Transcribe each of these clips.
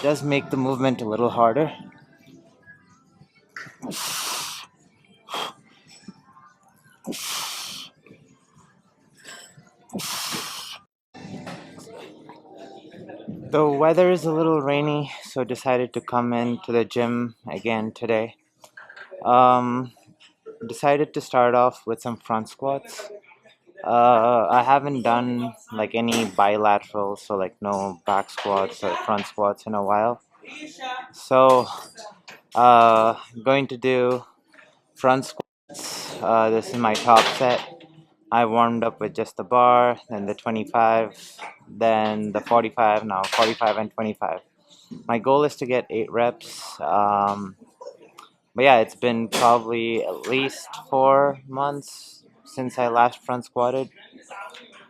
does make the movement a little harder. The weather is a little rainy, so decided to come into the gym again today. Um, Decided to start off with some front squats. I haven't done like any bilateral, so like no back squats or front squats in a while. So, going to do front squats. This is my top set. I warmed up with just the bar, then the 25, then the 45, now 45 and 25. My goal is to get 8 reps. But yeah, it's been probably at least 4 months since I last front squatted.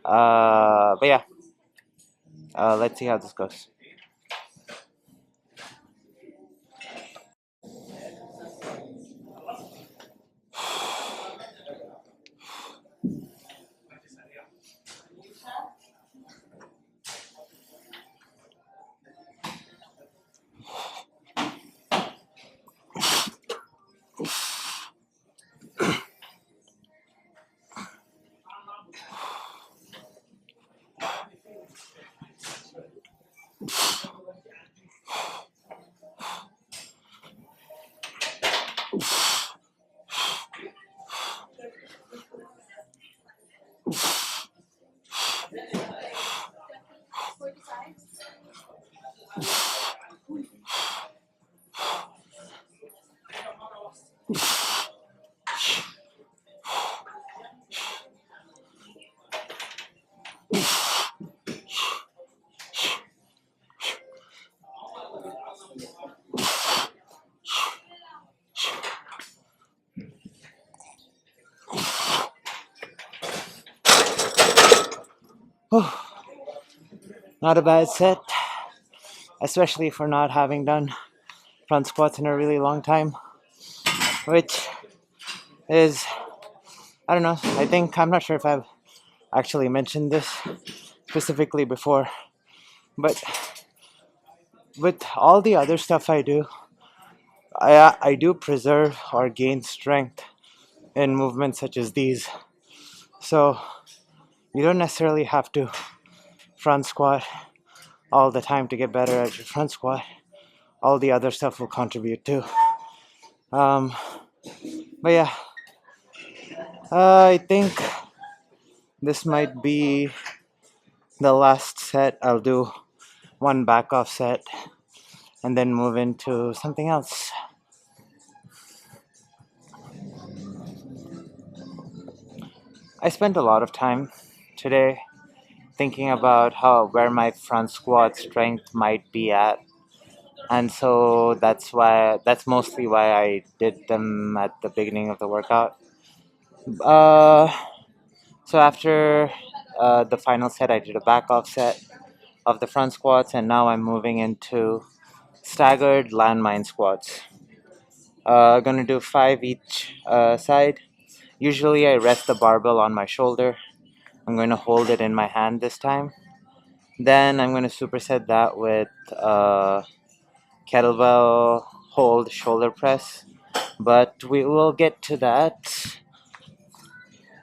But yeah, let's see how this goes. Not a bad set, especially for not having done front squats in a really long time, which is, I don't know, I'm not sure if I've actually mentioned this specifically before, but with all the other stuff I do, I do preserve or gain strength in movements such as these. So you don't necessarily have to front squat all the time to get better at your front squat. All the other stuff will contribute too. Um, but yeah, I think this might be the last set. I'll do one back off set and then move into something else. I spent a lot of time today thinking about where my front squat strength might be at, and so that's mostly why I did them at the beginning of the workout. Uh, so after the final set, I did a back off set of the front squats, and now I'm moving into staggered landmine squats. Gonna do 5 each side. Usually I rest the barbell on my shoulder. I'm going to hold it in my hand this time. Then I'm going to superset that with kettlebell hold shoulder press. But we will get to that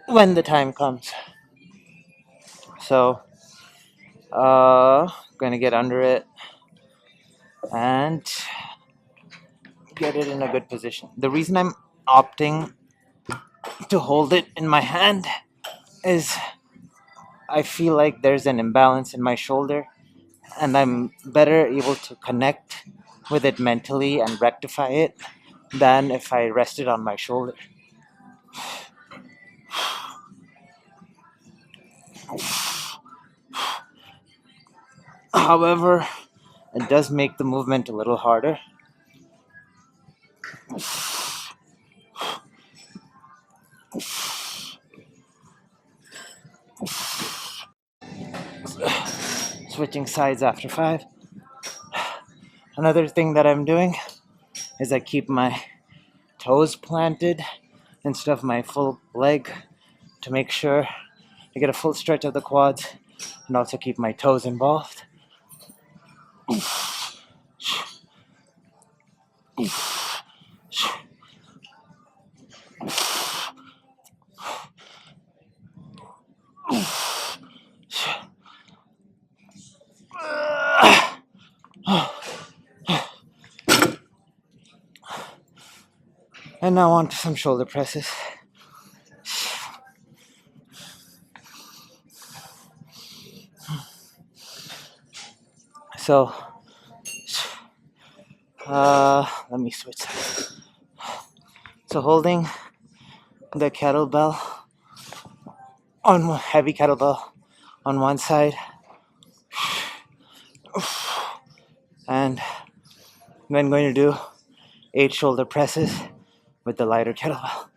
when the time comes. So, going to get under it and get it in a good position. The reason I'm opting to hold it in my hand is I feel like there's an imbalance in my shoulder, and I'm better able to connect with it mentally and rectify it than if I rest it on my shoulder. However, it does make the movement a little harder. Switching sides after 5. Another thing that I'm doing is I keep my toes planted instead of my full leg to make sure I get a full stretch of the quads and also keep my toes involved. And now on to some shoulder presses. So, let me switch. So holding the kettlebell on heavy kettlebell on one side, and then going to do 8 shoulder presses with the lighter kettlebell.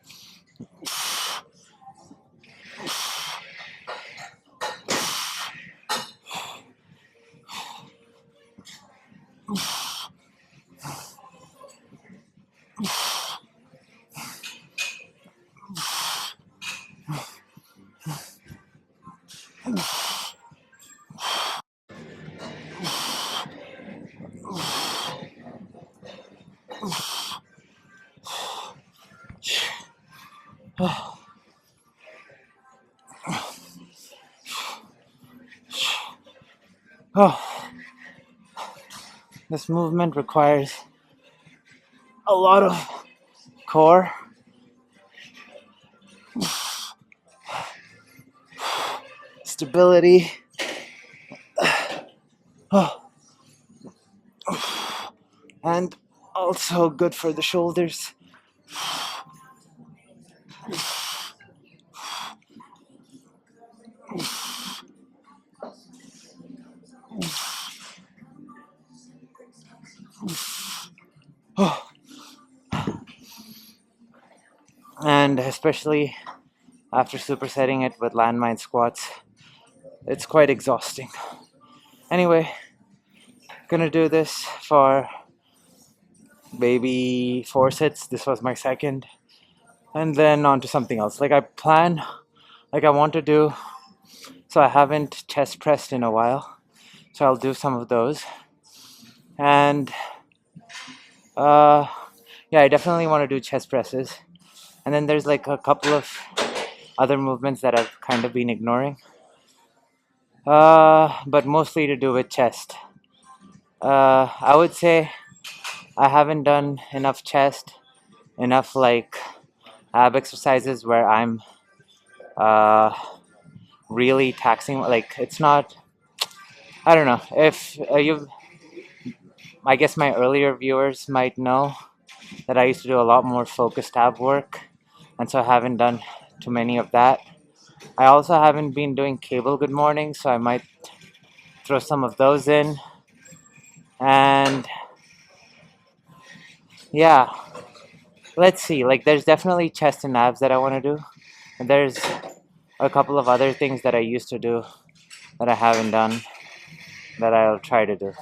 Oh, this movement requires a lot of core, stability, and also good for the shoulders. And especially after supersetting it with landmine squats, it's quite exhausting. Anyway, gonna do this for maybe 4 sets. This was my second, and then on to something else. I want to do. So I haven't chest pressed in a while, so I'll do some of those. And yeah, I definitely want to do chest presses. And then there's a couple of other movements that I've kind of been ignoring, but mostly to do with chest. I would say I haven't done enough chest, enough ab exercises where I'm really taxing. It's not. I don't know if I guess my earlier viewers might know that I used to do a lot more focused ab work, and so I haven't done too many of that. I also haven't been doing cable good morning, so I might throw some of those in. And yeah, let's see. There's definitely chest and abs that I want to do. And there's a couple of other things that I used to do that I haven't done that I'll try to do.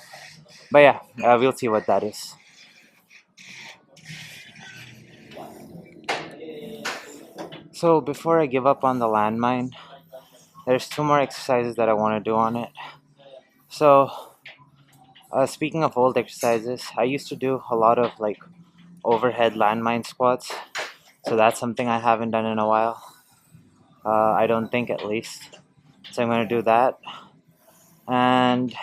But yeah, we'll see what that is. So before I give up on the landmine, there's 2 more exercises that I want to do on it. So speaking of old exercises, I used to do a lot of overhead landmine squats. So that's something I haven't done in a while. I don't think, at least. So I'm going to do that. And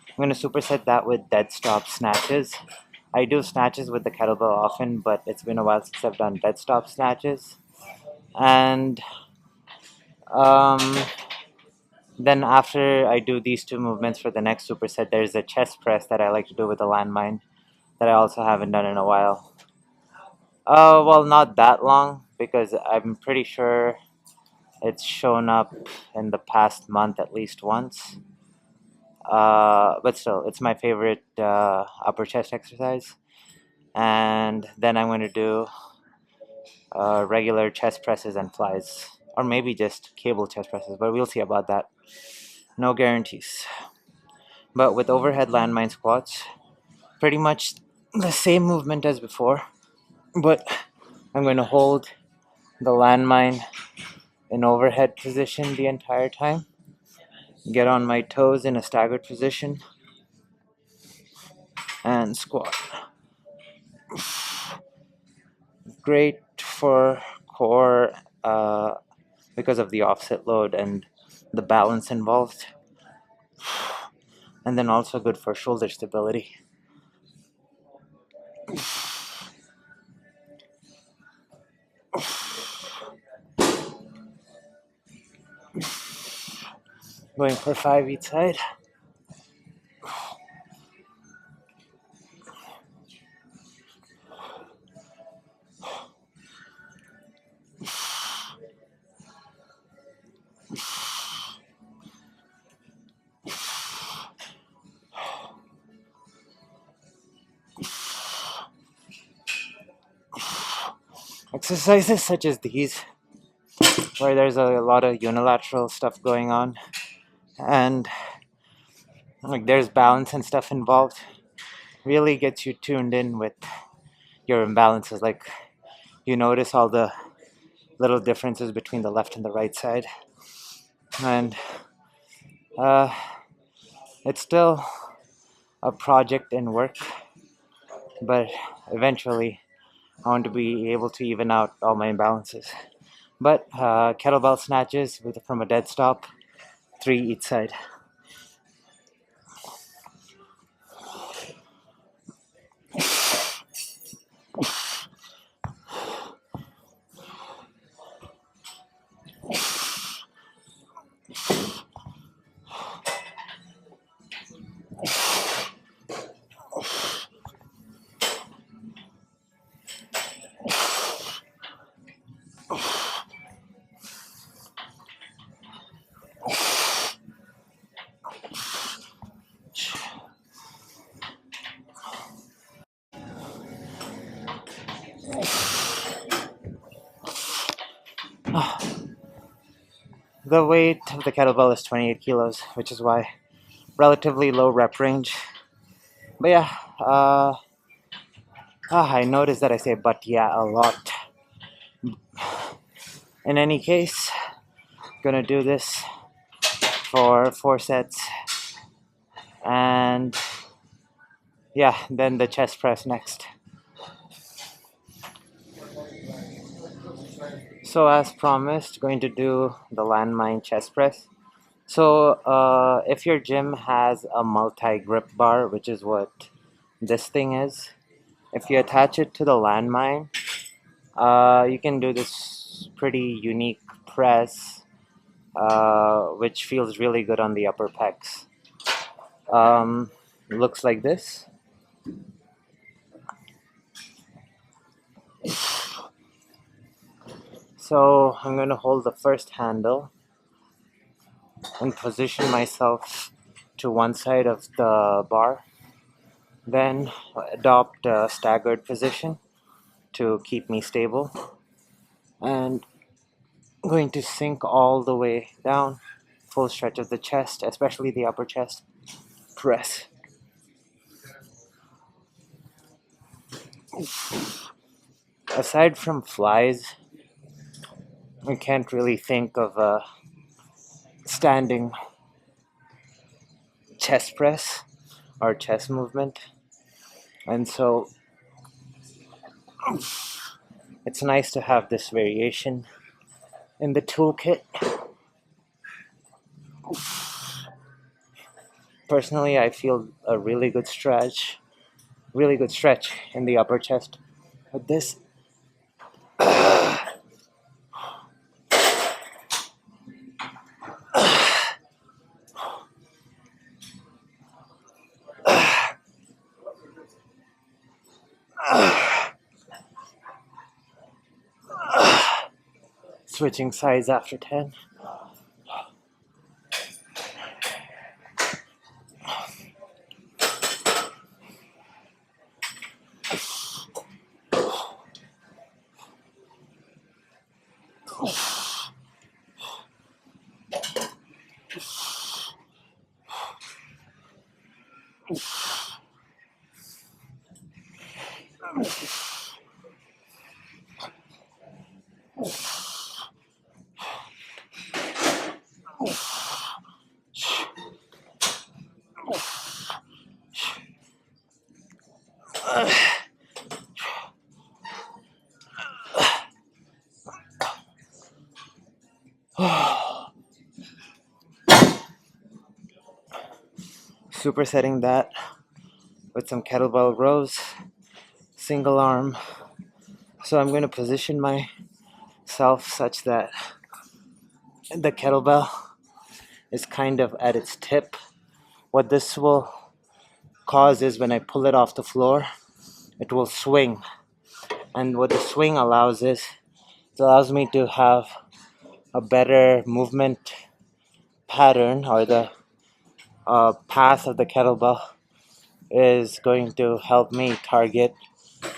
I'm going to superset that with Deadstop snatches. I do snatches with the kettlebell often, but it's been a while since I've done Deadstop snatches. And then after I do these 2 movements for the next superset, there's a chest press that I like to do with the landmine that I also haven't done in a while. Well, not that long, because I'm pretty sure it's shown up in the past month at least once. But still, it's my favorite upper chest exercise. And then I'm going to do regular chest presses and flies, or maybe just cable chest presses, but we'll see about that. No guarantees. But with overhead landmine squats, pretty much the same movement as before, but I'm going to hold the landmine in overhead position the entire time, get on my toes in a staggered position, and squat. Great for core because of the offset load and the balance involved, and then also good for shoulder stability. Going for 5 each side. Exercises such as these, where there's a lot of unilateral stuff going on, and like there's balance and stuff involved, really gets you tuned in with your imbalances. Like you notice all the little differences between the left and the right side, and uh, it's still a project in work, but eventually I want to be able to even out all my imbalances. But kettlebell snatches from a Deadstop, 3 each side. The weight of the kettlebell is 28 kilos, which is why relatively low rep range. But yeah, I noticed that I say but yeah a lot. In any case, gonna do this for 4 sets, and yeah, then the chest press next. So as promised, going to do the Landmine chest press. So if your gym has a multi-grip bar, which is what this thing is, if you attach it to the Landmine, you can do this pretty unique press, which feels really good on the upper pecs. Looks like this. So I'm going to hold the first handle and position myself to one side of the bar, then adopt a staggered position to keep me stable, and I'm going to sink all the way down, full stretch of the chest, especially the upper chest, press. Aside from flies, I can't really think of a standing chest press or chest movement, and so it's nice to have this variation in the toolkit. Personally, I feel a really good stretch in the upper chest with this. Switching sides after 10. Supersetting that with some kettlebell rows, single arm. So I'm going to position myself such that the kettlebell is kind of at its tip. What this will cause is when I pull it off the floor, it will swing. And what the swing allows is, it allows me to have a better movement pattern, or the path of the kettlebell is going to help me target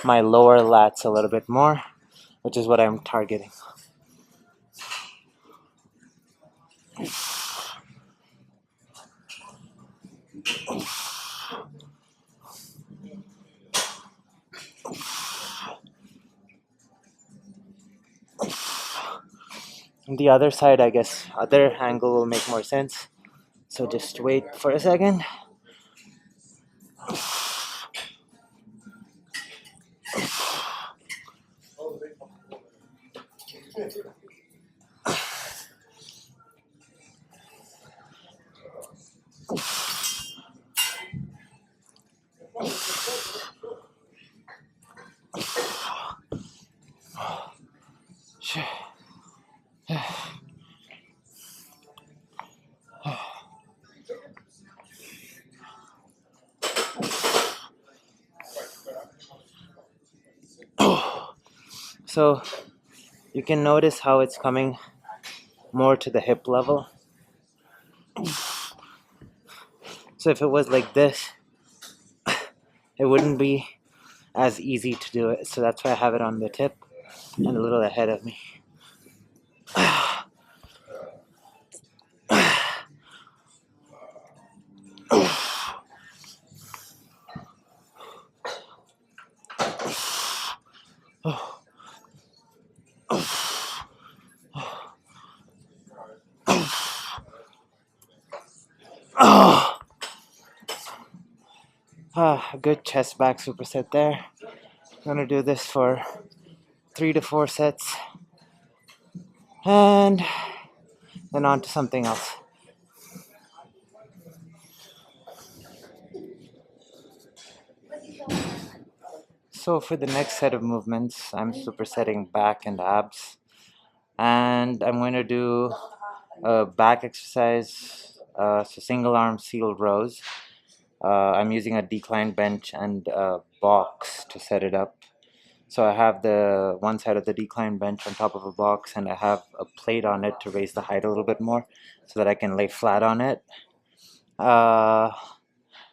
my lower lats a little bit more, which is what I'm targeting. The other side, I guess, other angle will make more sense. So just wait for a second. So you can notice how it's coming more to the hip level. So if it was like this, it wouldn't be as easy to do it. So that's why I have it on the tip and a little ahead of me. A good chest back superset there. I'm gonna do this for 3 to 4 sets, and then on to something else. So for the next set of movements, I'm supersetting back and abs, and I'm going to do a back exercise, so single arm seal rows. I'm using a decline bench and a box to set it up. So I have the one side of the decline bench on top of a box, and I have a plate on it to raise the height a little bit more so that I can lay flat on it. I'm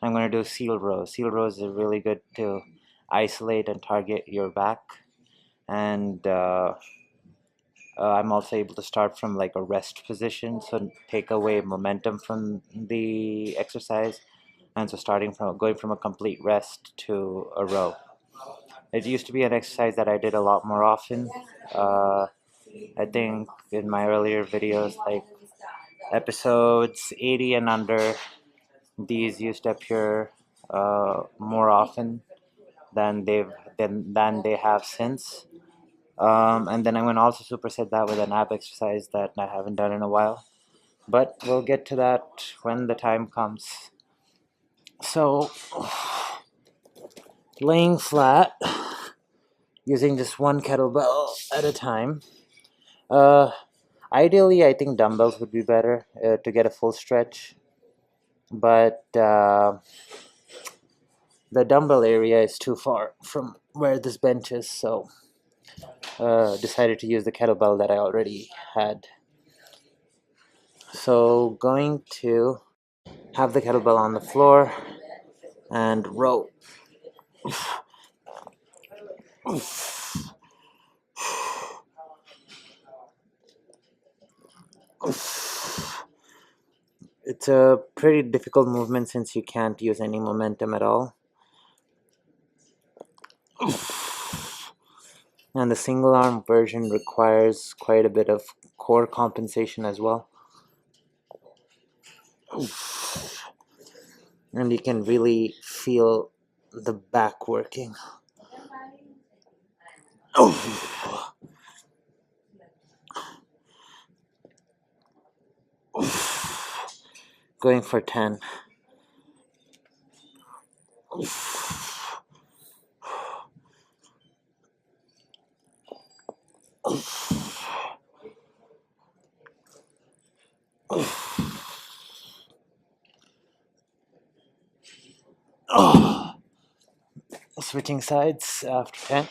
going to do seal rows. Seal rows are really good to isolate and target your back. And I'm also able to start from like a rest position, so take away momentum from the exercise. And so going from a complete rest to a row. It used to be an exercise that I did a lot more often. I think in my earlier videos, like episodes 80 and under, these used to appear more often than they have since. And then I'm going to also superset that with an ab exercise that I haven't done in a while. But we'll get to that when the time comes. So, laying flat, using just one kettlebell at a time. Ideally, I think dumbbells would be better to get a full stretch. But the dumbbell area is too far from where this bench is, so decided to use the kettlebell that I already had. So going to have the kettlebell on the floor and row. It's a pretty difficult movement since you can't use any momentum at all. And the single arm version requires quite a bit of core compensation as well. And you can really feel the back working. going for 10. Switching sides after 10.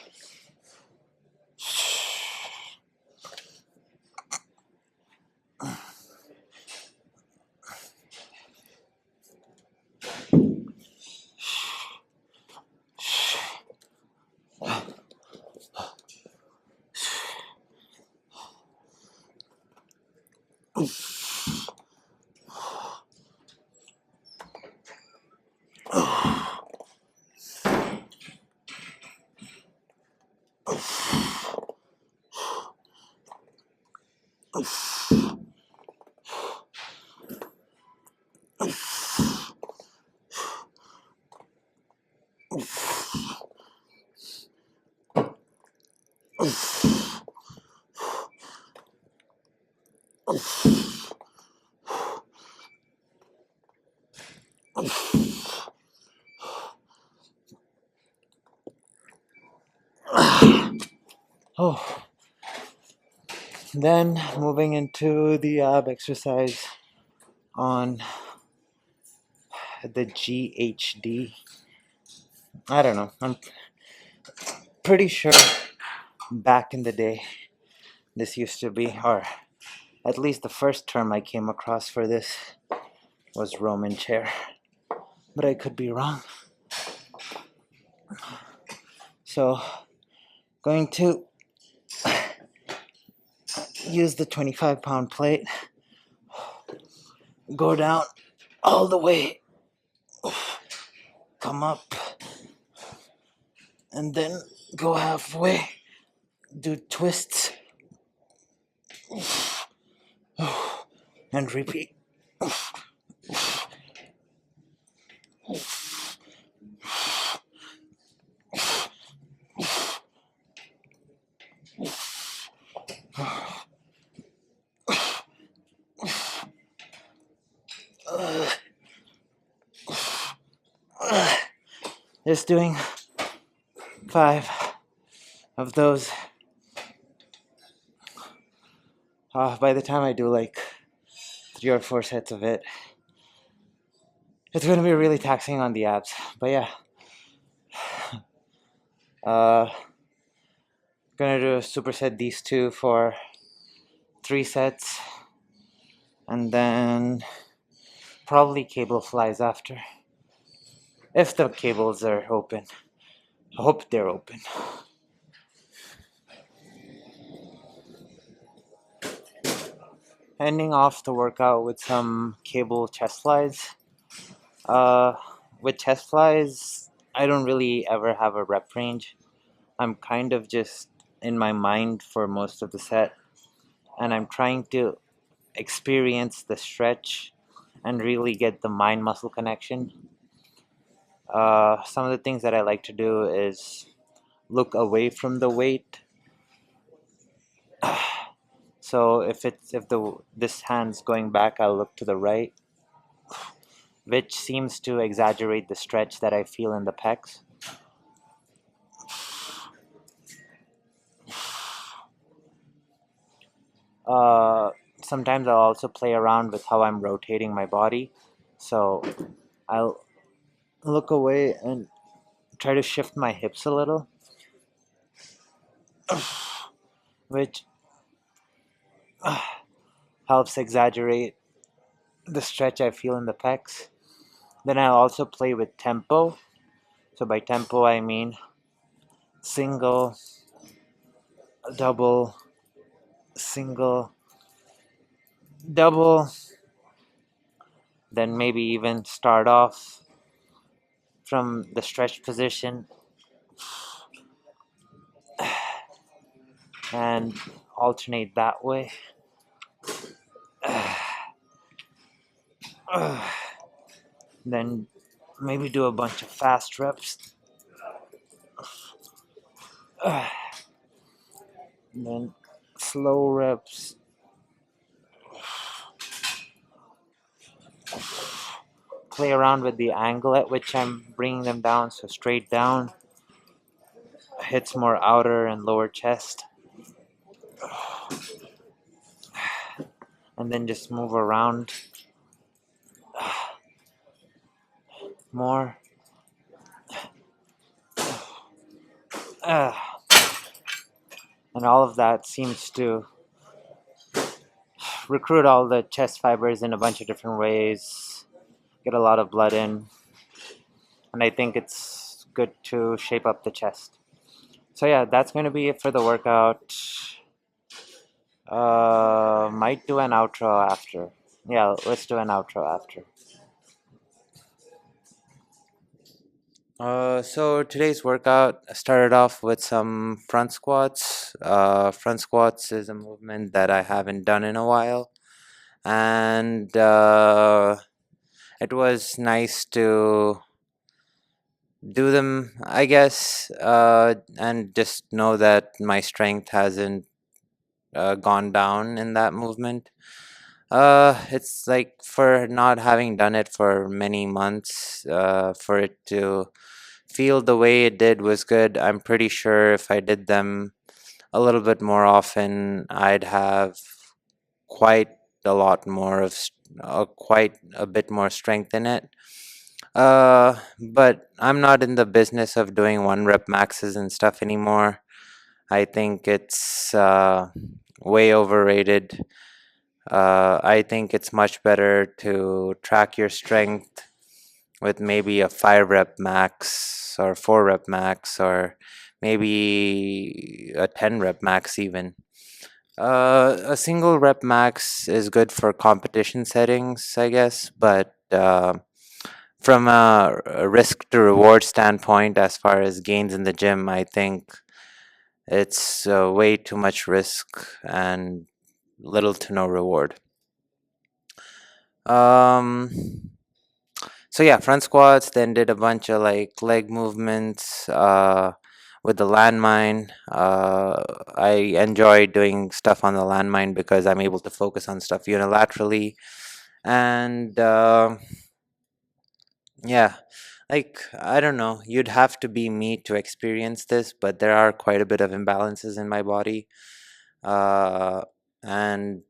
Oh, then moving into the ab exercise on the GHD. I don't know. I'm pretty sure back in the day this used to be, or at least the first term I came across for this was Roman chair. But I could be wrong. So, going to use the 25-pound plate, go down all the way, come up, and then go halfway, do twists, and repeat. Just doing 5 of those. By the time I do like 3 or 4 sets of it, it's going to be really taxing on the abs. But yeah, gonna do a superset these two for 3 sets, and then probably cable flies after, if the cables are open. I hope they're open. Ending off the workout with some cable chest flies. With chest flies, I don't really ever have a rep range. I'm kind of just in my mind for most of the set, and I'm trying to experience the stretch and really get the mind muscle connection. Some of the things that I like to do is look away from the weight. So if this hand's going back, I'll look to the right, which seems to exaggerate the stretch that I feel in the pecs. Sometimes I'll also play around with how I'm rotating my body. So I'll look away and try to shift my hips a little, which helps exaggerate the stretch I feel in the pecs. Then I'll also play with tempo. So by tempo, I mean single, double, single, double, then maybe even start off from the stretched position and alternate that way. Then maybe do a bunch of fast reps. Then slow reps. play around with the angle at which I'm bringing them down. So straight down hits more outer and lower chest, and then just move around more. Uh, and all of that seems to recruit all the chest fibers in a bunch of different ways, get a lot of blood in, and I think it's good to shape up the chest. So yeah, that's going to be it for the workout. Might do an outro after. Yeah, let's do an outro after. So today's workout started off with some front squats. Front squats is a movement that I haven't done in a while, and it was nice to do them, I guess, and just know that my strength hasn't gone down in that movement. It's like for not having done it for many months, for it to feel the way it did was good. I'm pretty sure if I did them a little bit more often, I'd have quite a lot more of, quite a bit more strength in it. But I'm not in the business of doing 1 rep maxes and stuff anymore. I think it's way overrated. I think it's much better to track your strength with maybe a 5 rep max or 4 rep max or maybe a 10 rep max even. A single rep max is good for competition settings, I guess, but from a risk to reward standpoint, as far as gains in the gym, I think it's way too much risk and little to no reward. Um, so yeah, front squats, then did a bunch of like leg movements with the landmine. I enjoy doing stuff on the landmine because I'm able to focus on stuff unilaterally. And yeah, like I don't know, you'd have to be me to experience this, but there are quite a bit of imbalances in my body. Uh, and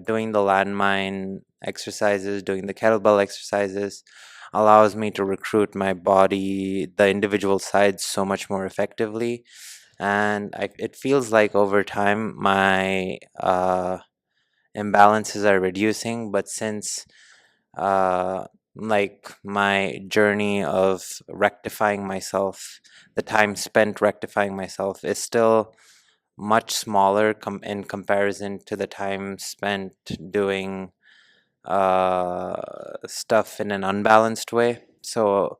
doing the landmine exercises, doing the kettlebell exercises allows me to recruit my body, the individual sides, so much more effectively. And it feels like over time my imbalances are reducing. But since like my journey of rectifying myself, the time spent rectifying myself is still much smaller in comparison to the time spent doing stuff in an unbalanced way. So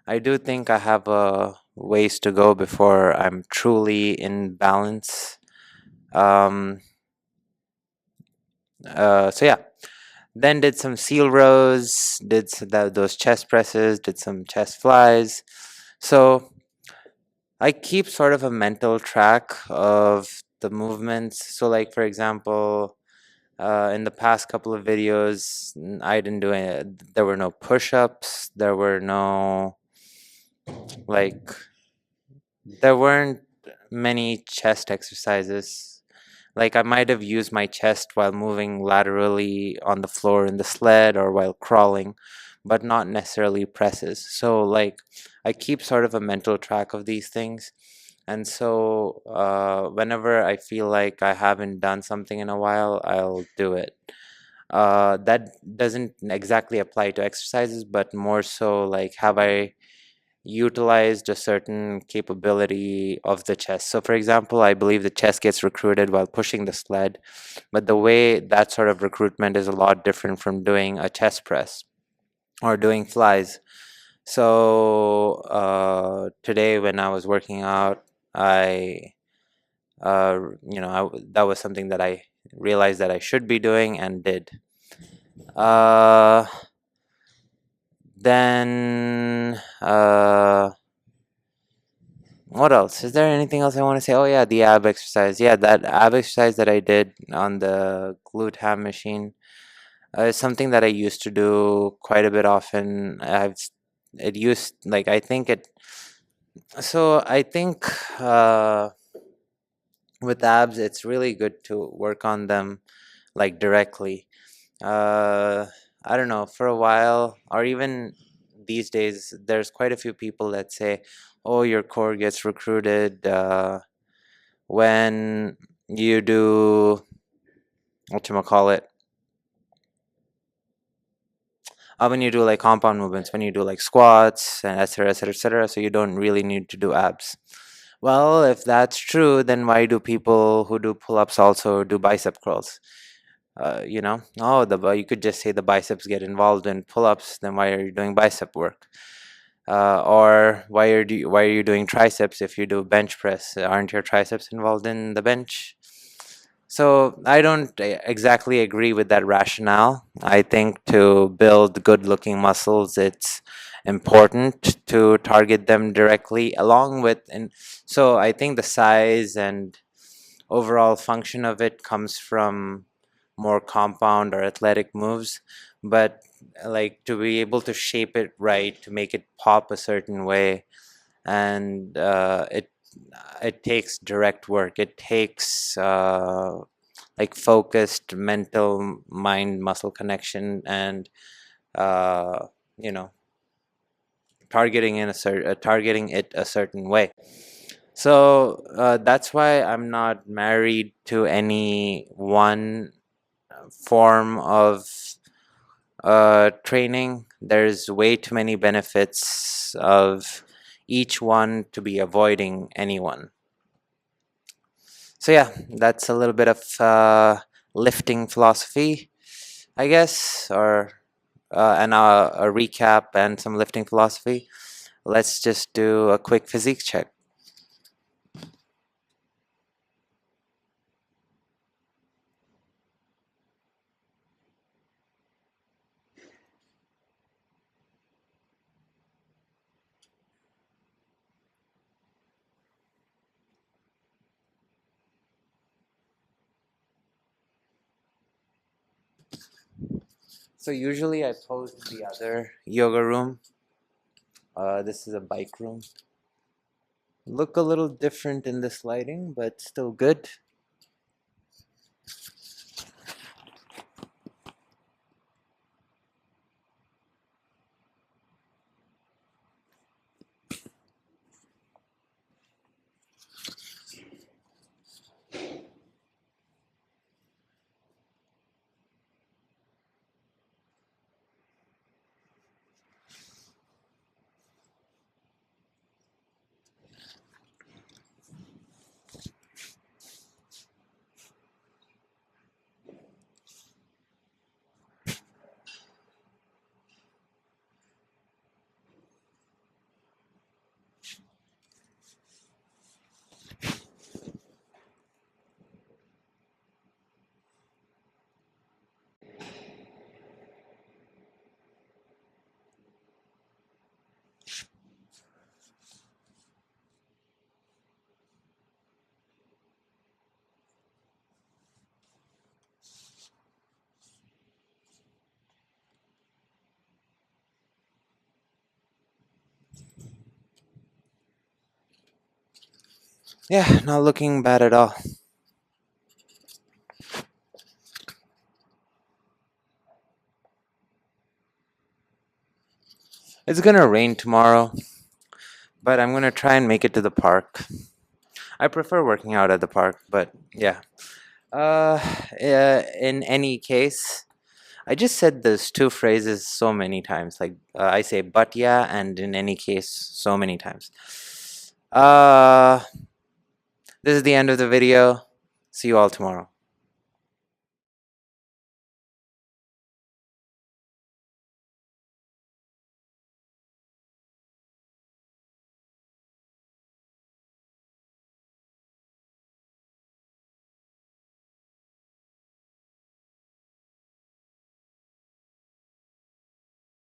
I do think I have a ways to go before I'm truly in balance. Um, so yeah, then did some seal rows, did those chest presses, did some chest flies. So I keep sort of a mental track of the movements. So like for example, in the past couple of videos, I didn't do any. There were no push-ups. There were no like. There weren't many chest exercises. Like I might have used my chest while moving laterally on the floor in the sled or while crawling, but not necessarily presses. So like I keep sort of a mental track of these things. And so whenever I feel like I haven't done something in a while, I'll do it. That doesn't exactly apply to exercises, but more so like have I utilized a certain capability of the chest. So, for example, I believe the chest gets recruited while pushing the sled, but the way that sort of recruitment is a lot different from doing a chest press or doing flies. So, today when I was working out, I, that was something that I realized that I should be doing and did. Uh, then, what else? Is there anything else I want to say? Oh yeah, the ab exercise. Yeah, that ab exercise that I did on the glute ham machine. It's something that I used to do quite a bit often. It used like I think it. So I think with abs, it's really good to work on them like directly. Uh, I don't know, for a while, or even these days, there's quite a few people that say, "Oh, your core gets recruited when you do call it." When you do like compound movements, when you do like squats and etc. etc. etc. So you don't really need to do abs. Well, if that's true, then why do people who do pull-ups also do bicep curls? Oh, you could just say the biceps get involved in pull-ups. Then why are you doing bicep work? Or why are you doing triceps if you do bench press? Aren't your triceps involved in the bench? So I don't exactly agree with that rationale. I think to build good-looking muscles, it's important to target them directly, along with and so I think the size and overall function of it comes from more compound or athletic moves, but like to be able to shape it right, to make it pop a certain way, and it takes direct work. It takes like focused mental mind muscle connection and uh, you know targeting it a certain way. So that's why I'm not married to any one form of training. There's way too many benefits of each one to be avoiding anyone. So yeah, that's a little bit of lifting philosophy, I guess, or and a recap and some lifting philosophy. Let's just do a quick physique check. So usually I pose in the other yoga room. This is a bike room. Look a little different in this lighting, but still good. Yeah, not looking bad at all. It's gonna rain tomorrow, but I'm gonna try and make it to the park. I prefer working out at the park, but yeah. Uh, in any case, I just said those two phrases so many times. Like I say, but yeah, and in any case, so many times. Uh, this is the end of the video. See you all tomorrow.